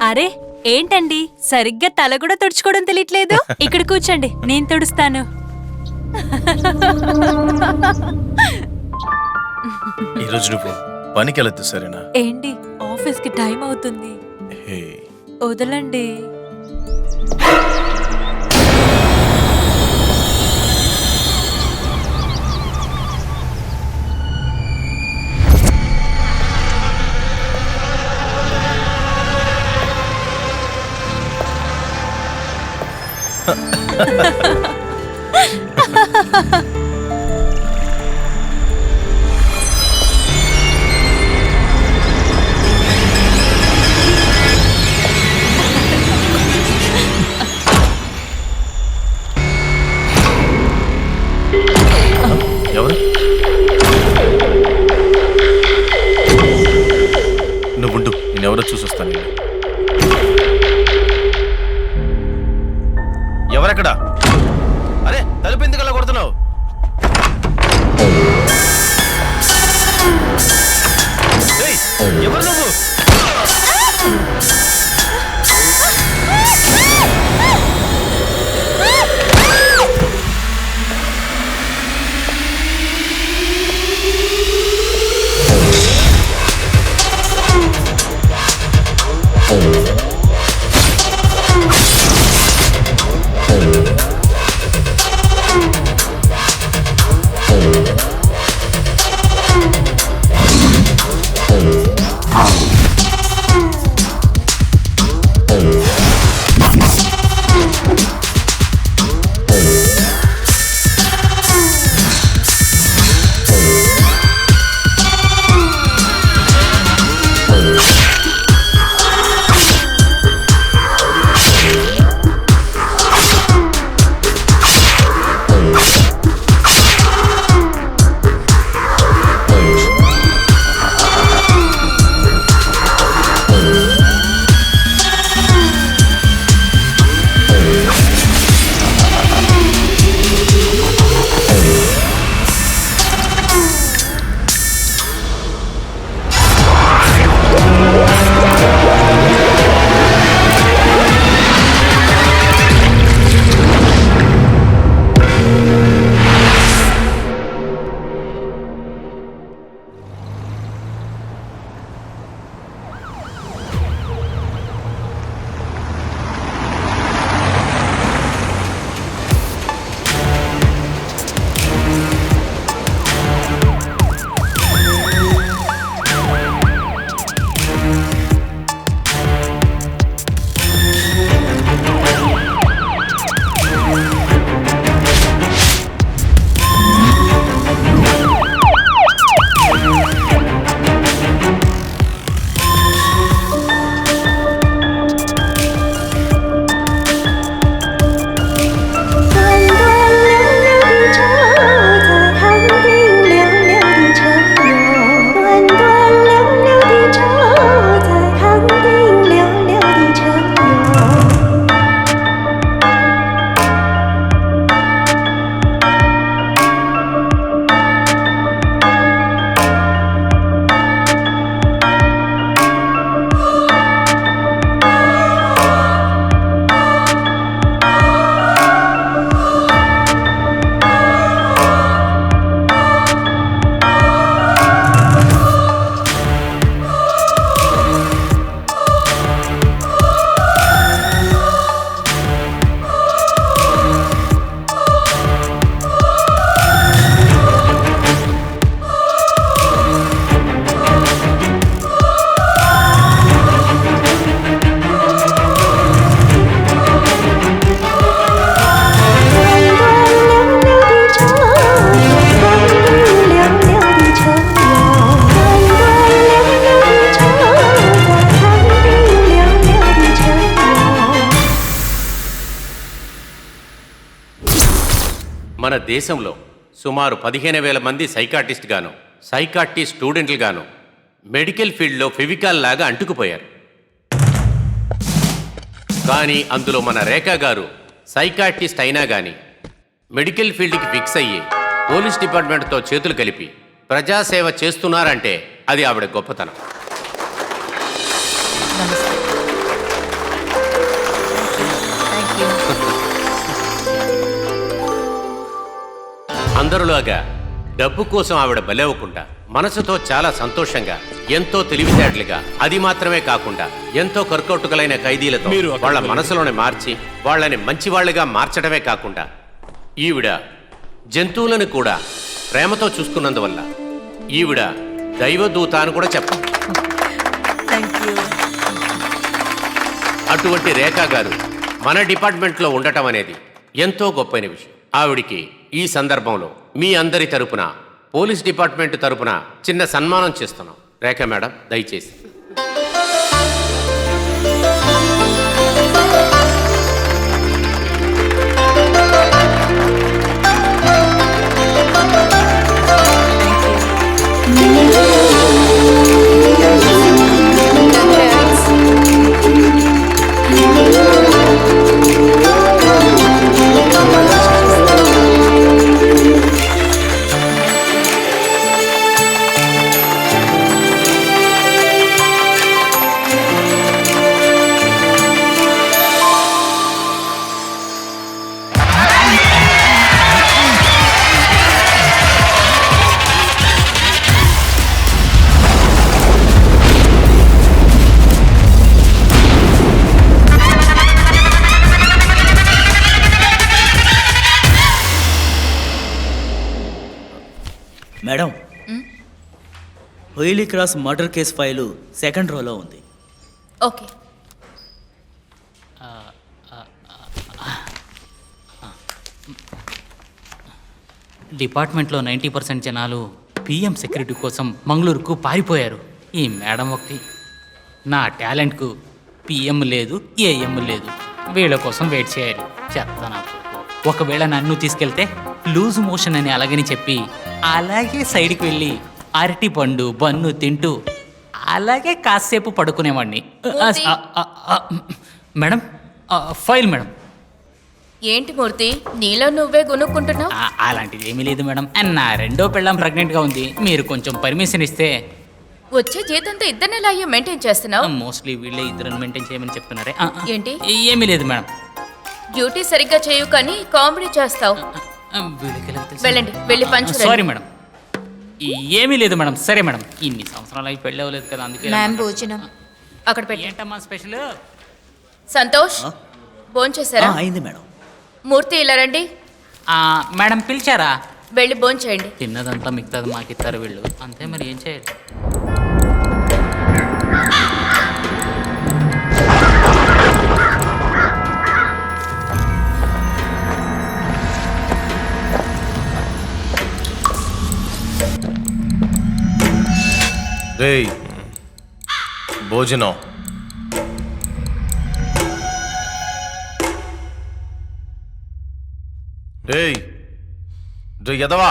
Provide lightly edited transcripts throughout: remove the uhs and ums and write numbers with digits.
అరే ఏంటండి, సరిగ్గా తల కూడా తుడుచుకోవడం తెలియట్లేదు. ఇక్కడ కూర్చోండి, నేను తుడుస్తాను. ఈరోజు నువ్వు పనికి వెళ్ళొద్దు సరేనా? ఏంటి, ఆఫీస్ కి టైం అవుతుంది. హే, వదలండి. ఎవరు? నువ్వుండు, నేనెవరో చూసొస్తాను. ఎవరెక్కడా? అరే తలుపు ఎందుకు అలా కొడుతున్నావు? ఏయ్, ఎవరు నువ్వు? మన దేశంలో సుమారు 15,000 మంది సైకాట్రిస్ట్ గాను సైకాట్రిస్ట్ స్టూడెంట్లు గాను మెడికల్ ఫీల్డ్లో ఫెవికాల్ లాగా అంటుకుపోయారు. కానీ అందులో మన రేఖా గారు సైకాట్రిస్ట్ అయినా కానీ మెడికల్ ఫీల్డ్కి ఫిక్స్ అయ్యి పోలీస్ డిపార్ట్మెంట్తో చేతులు కలిపి ప్రజాసేవ చేస్తున్నారంటే అది ఆవిడ గొప్పతనం. నమస్తే. Thank you. అందరిలాగా డబ్బు కోసం ఆవిడ బలవ్వకుండా మనసుతో చాలా సంతోషంగా, ఎంతో తెలివితేటలుగా, అది మాత్రమే కాకుండా ఎంతో కర్కౌటుకలైన ఖైదీలతో వాళ్ళ మనసులోనే మార్చి వాళ్ళని మంచివాళ్లుగా మార్చడమే కాకుండా ఈవిడ జంతువులను కూడా ప్రేమతో చూసుకున్నందువల్ల ఈవిడ దైవదూత అని కూడా చెప్పాలి. Thank you. అటువంటి రేఖా గారు మన డిపార్ట్మెంట్లో ఉండటం అనేది ఎంతో గొప్పైన విషయం. ఆవిడికి ఈ సందర్భంలో మీ అందరి తరపున, పోలీస్ డిపార్ట్మెంట్ తరపున చిన్న సన్మానం చేస్తున్నాం. రేఖా మేడం, దయచేసి. మేడం, హోయిలీ cross murder case file second రోలో ఉంది. ఓకే. డిపార్ట్మెంట్లో 90% జనాలు పిఎం సెక్యూరిటీ కోసం మంగళూరుకు పారిపోయారు. ఈ మేడం ఒకటి నా టాలెంట్కు పిఎం లేదు, ఏఎం లేదు. వీళ్ళ కోసం వెయిట్ చేయాలి. చెత్త నాకు. ఒకవేళ నన్ను తీసుకెళ్తే లూజ్ మోషన్ అని అలాగని చెప్పి అలాగే సైడ్కి వెళ్ళి అరటి పండు బన్ను తింటూ అలాగే కాసేపు పడుకునేవాడిని. Madam, file madam. ఏంటి మూర్తి, నీలో నువ్వే కొనుక్కుంటున్నావు? అలాంటిది ఏమీ లేదు మేడం. నా రెండో పెళ్ళాం ప్రెగ్నెంట్గా ఉంది. మీరు కొంచెం పర్మిషన్ ఇస్తే. వచ్చే జీతంతో ఇద్దరిని ఎలా అయ్యో మెయింటైన్ చేస్తున్నావు? మోస్ట్లీ వీళ్ళే ఇద్దరు మెయింటైన్ చేయమని చెప్తున్నారే. ఏంటి? ఏమీ లేదు మేడం. డ్యూటీ సరిగ్గా చేయు కానీ కామెడీ చేస్తావు. వెళ్ళండి, వెళ్ళి పంచు. సారీ మేడం, ఏమీ లేదు మేడం. సరే మేడం, ఇన్ని సంవత్సరాలు అయి పెళ్ళి అవ్వలేదు కదా, అందుకే. భోజనం అక్కడ పెట్టి. ఏంటమ్మా స్పెషల్? సంతోష్, భోంచేశారా? అయింది మేడం. మూర్తి, ఇలా రండి. మేడం పిలిచారా? వెళ్ళి భోంచేయండి. తిన్నదంతా మిగతాది మాకిస్తారు వీళ్ళు, అంతే. మరి ఏం చేయాలి? రేయ్, భోజనం. రేయ్ రే ఎదవా,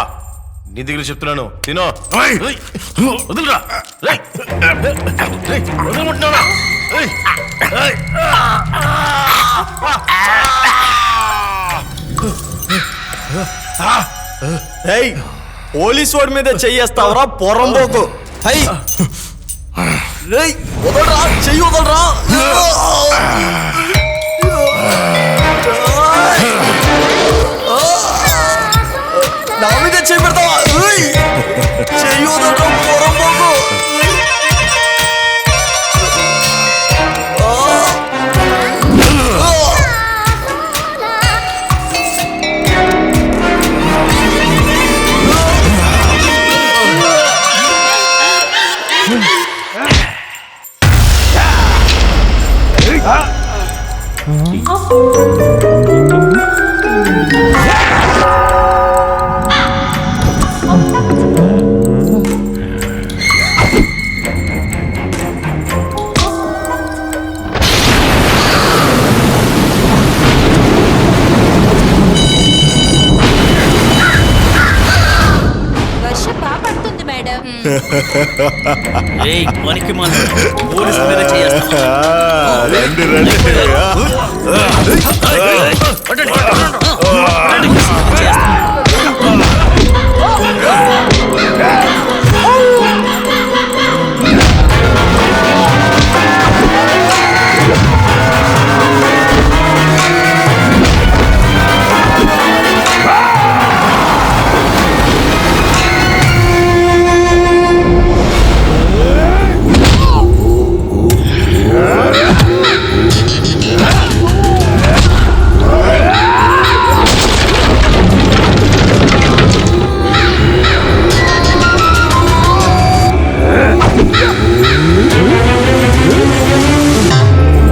నీ దగ్గర చెప్తున్నాను, తినో. వదులురా. వదలమంటున్నావురా? పోలీస్ వాడి మీద చెయ్యేస్తావరా పొరంబోకు? వదలరా, చెయ్యి వదలరా. నా మీద చెయ్యి పెడతావా? చెయ్యి వదలరా పొరంబోకు. వర్షం బాగా పడుతుంది మేడం. మనకి పోలీసు మీద చేస్తాం. రండి రండి.